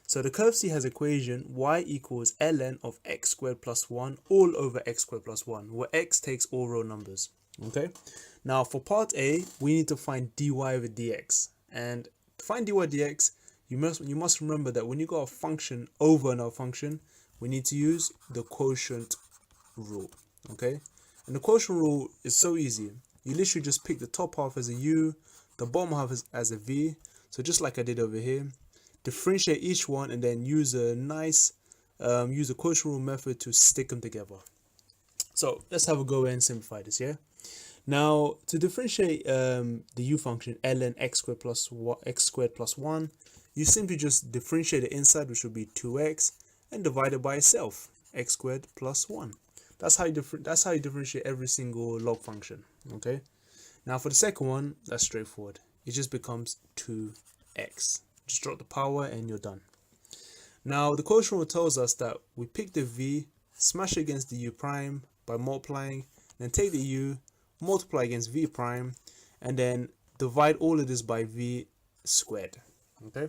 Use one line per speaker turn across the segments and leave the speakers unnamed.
So the curve C has equation y equals ln of x squared plus 1 all over x squared plus 1, where x takes all real numbers. Okay, now for part A, we need to find dy over dx. And to find dy dx, you must remember that when you got a function over another function, we need to use the quotient rule. Okay, and the quotient rule is so easy. You literally just pick the top half as a u, the bottom half as a v. So just like I did over here, differentiate each one and then use a use the quotient rule method to stick them together. So let's have a go and simplify this. Yeah. Now to differentiate the u function ln x squared plus 1, you simply just differentiate the inside, which will be 2x, and divide it by itself, x squared plus 1. That's how you differentiate every single log function. Okay. Now for the second one, that's straightforward. It just becomes 2x. Just drop the power and you're done. Now the quotient rule tells us that we pick the v, smash it against the u prime by multiplying, then take the u, multiply against v prime, and then divide all of this by v squared. Okay,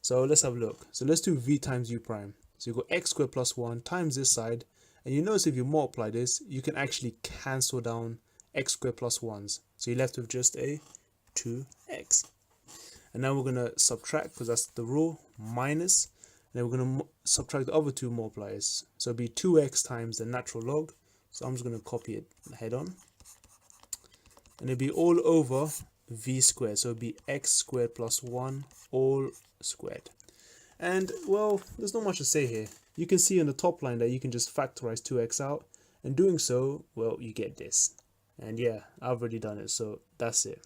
so let's have a look. So let's do v times u prime. So you got x squared plus 1 times this side, and you notice if you multiply this, you can actually cancel down x squared plus 1s. So you're left with just a 2x. And now we're going to subtract, because that's the rule, minus, and then we're going to subtract the other two multipliers. So it'll be 2x times the natural log. So I'm just going to copy it head on. And it'll be all over v squared. So it'll be x squared plus 1 all squared. And, well, there's not much to say here. You can see on the top line that you can just factorize 2x out. And doing so, well, you get this. And yeah, I've already done it. So that's it.